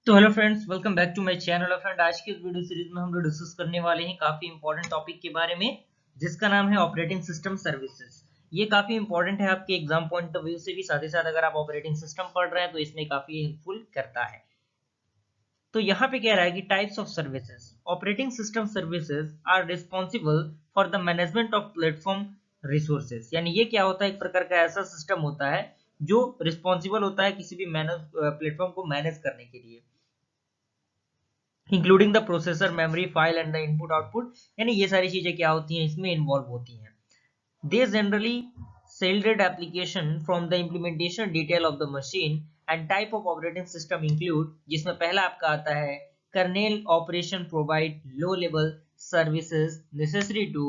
तो hello friends, welcome back to my channel. Friend, आज की इस वीडियो सीरीज में हम लोग डिस्कस करने वाले हैं काफी इंपॉर्टेंट टॉपिक के बारे में, जिसका नाम है ऑपरेटिंग सिस्टम सर्विसेज। ये काफी इंपॉर्टेंट है आपके एग्जाम पॉइंट ऑफ व्यू से भी, साथ ही साथ अगर आप ऑपरेटिंग सिस्टम पढ़ रहे हैं तो इसमें काफी हेल्पफुल करता है। तो यहाँ पे कह रहा है कि types of services. Operating system services are responsible for the management of platform resources. यानी ये क्या होता है, एक प्रकार का ऐसा सिस्टम होता है जो रिस्पॉन्सिबल होता है किसी भी प्लेटफॉर्म को मैनेज करने के लिए, including the processor, memory, file and the input output. यानी ये सारी चीजें क्या होती हैं, इसमें इन्वॉल्व होती हैं। They generally shielded application from the implementation detail of the machine and type of operating system include, जिसमें पहला आपका आता है kernel operation provide low level services necessary to,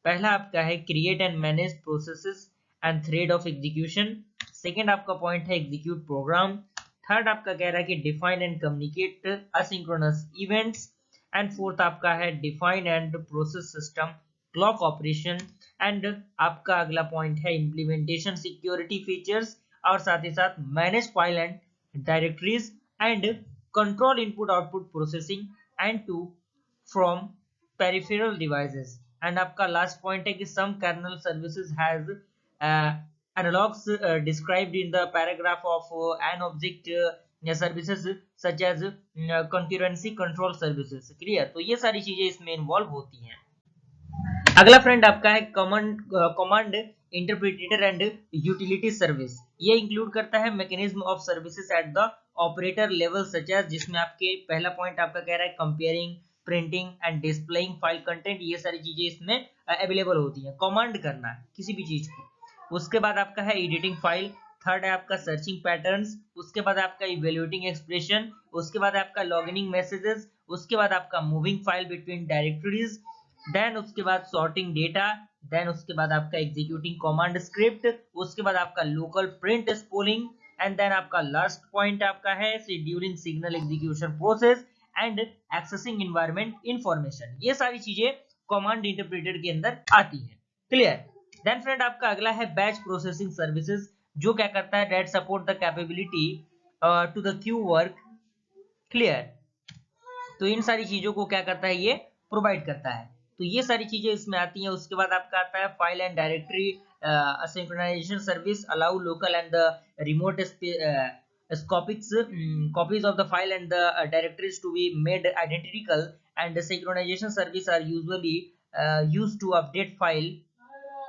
पहला आपका है create and manage processes and thread of execution। Second आपका point है execute program। थर्ड आपका कह रहा है कि define and communicate asynchronous events. And fourth आपका है define and process system clock operation. And आपका अगला पॉइंट है इम्प्लीमेंटेशन सिक्योरिटी फीचर्स, और साथ ही साथ manage file and directories and control input output processing and to from peripheral devices. And आपका लास्ट पॉइंट है कि some kernel services has analogs described in the paragraph of an object services such as concurrency control services। Clear? तो ये सारी चीजें इसमें involve होती हैं। अगला फ्रेंड आपका है command interpreter and utility service. ये इंक्लूड करता है mechanism of services at the operator level such as, जिसमें आपके पहला पॉइंट आपका कह रहा है comparing, printing and displaying file content. ये सारी चीजें इसमें अवेलेबल होती हैं, कमांड करना है किसी भी चीज को। उसके बाद आपका है एडिटिंग फाइल। थर्ड है आपका सर्चिंग पैटर्न्स। उसके बाद आपका इवेल्युएटिंग एक्सप्रेशन। उसके बाद आपका लॉगिनिंग मैसेजेस। उसके बाद आपका moving file between directories. Then उसके बाद सॉर्टिंग डेटा। देन उसके बाद आपका एग्जीक्यूटिंग कमांड स्क्रिप्ट। उसके बाद आपका local print spooling. And then आपका लास्ट पॉइंट आपका है scheduling signal execution process and accessing environment information. ये सारी चीजें कमांड इंटरप्रेटर के अंदर आती है। क्लियर? देन फ्रेंड आपका अगला है बैच प्रोसेसिंग सर्विसेज, जो क्या करता है, that support the capability to the queue work. Clear? तो इन सारी चीजों को क्या करता है, ये प्रोवाइड करता है। तो ये सारी चीजें इसमें आती हैं। उसके बाद आपका आता है file and directory synchronization service, allow local and the remote copies of the file and the directories to be made identical, and the synchronization service are usually used to update file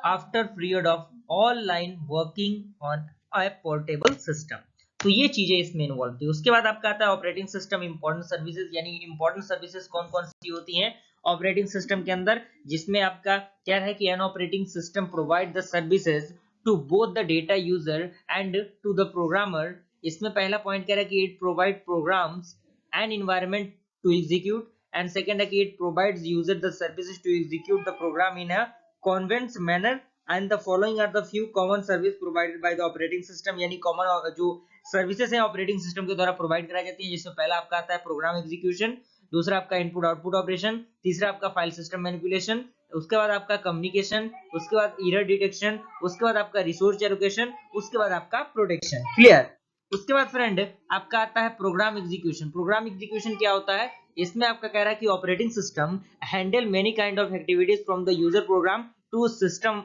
after period of all line working on a portable system। तो ये चीजें इसमें involve थी। उसके बाद आपका आता है ऑपरेटिंग सिस्टम इंपॉर्टेंट सर्विसेज। यानी इंपॉर्टेंट सर्विसेज कौन कौन सी होती हैं ऑपरेटिंग सिस्टम के अंदर, जिसमें आपका क्या है कि an operating system provide the services to both the data user and to the programmer. इसमें पहला पॉइंट कह रहा है कि it provide programs and environment to execute, and second है कि it provides user the services to execute the program in a convenience manner, and the following are the few common service provided by the operating system। यानी common जो services हैं operating system के द्वारा provide कराई जाती है, जिसमें पहला आपका आता है प्रोग्राम एग्जीक्यूशन, दूसरा आपका इनपुट आउटपुट ऑपरेशन, तीसरा आपका फाइल सिस्टम मैनिपुलेशन, उसके बाद आपका कम्युनिकेशन, उसके बाद एरर डिटेक्शन, उसके बाद आपका रिसोर्स एलोकेशन, उसके बाद आपका प्रोटेक्शन। क्लियर? उसके बाद फ्रेंड आपका आता है प्रोग्राम एग्जीक्यूशन। प्रोग्राम एग्जीक्यूशन क्या होता है, इसमें आपका कह रहा है कि operating system handle many kind of activities from the user program to system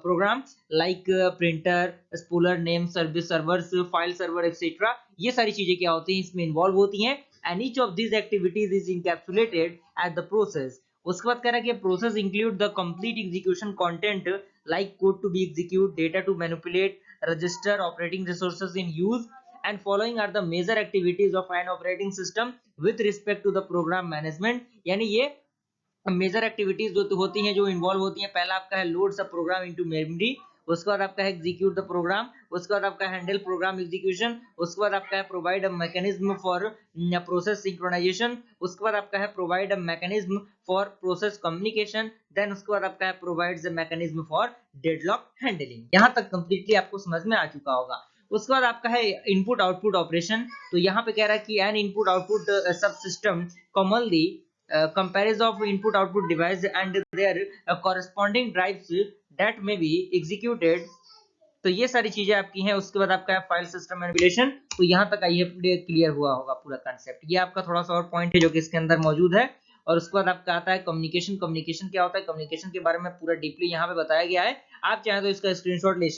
program like printer, spooler, name service servers, file server etc। ये सारी चीजें क्या होती हैं, इसमें इन्वॉल्व होती हैं, and each of these activities is encapsulated at the process। उसके बाद कह रहा है कि process include the complete execution content like code to be execute, data to manipulate, register, operating resources in use, and following are the major activities of an operating system with respect to the program management। यानी ये major activities जो होती हैं, जो involve होती हैं, पहला आपका है लोड सब प्रोग्राम इनटू मेमोरी, उसके बाद आपका है एग्जीक्यूट द प्रोग्राम, उसके बाद आपका हैंडल प्रोग्राम एग्जीक्यूशन, उसके बाद आपका है provide a mechanism for process synchronization, उसके बाद आपका है provide a mechanism for process communication, then उसके बाद आपका है provides a mechanism for deadlock handling. यहां तक कंप्लीटली आपको समझ में आ चुका होगा। उसके बाद आपका है इनपुट आउटपुट ऑपरेशन। तो यहाँ पे कह रहा है कि एन इनपुट आउटपुट सब system commonly comparison of input output device and their corresponding drives that may be executed तो ये सारी चीजें आपकी हैं। उसके बाद आपका है फाइल सिस्टम मैनिपुलेशन। तो यहाँ तक आई क्लियर हुआ होगा पूरा कंसेप्ट। ये आपका थोड़ा सा और पॉइंट है जो कि इसके अंदर मौजूद है। और उसके बाद आपका आता है कम्युनिकेशन। कम्युनिकेशन क्या होता है, कम्युनिकेशन के बारे में पूरा डीपली यहाँ पे बताया गया है। आप चाहे तो इसका स्क्रीनशॉट ले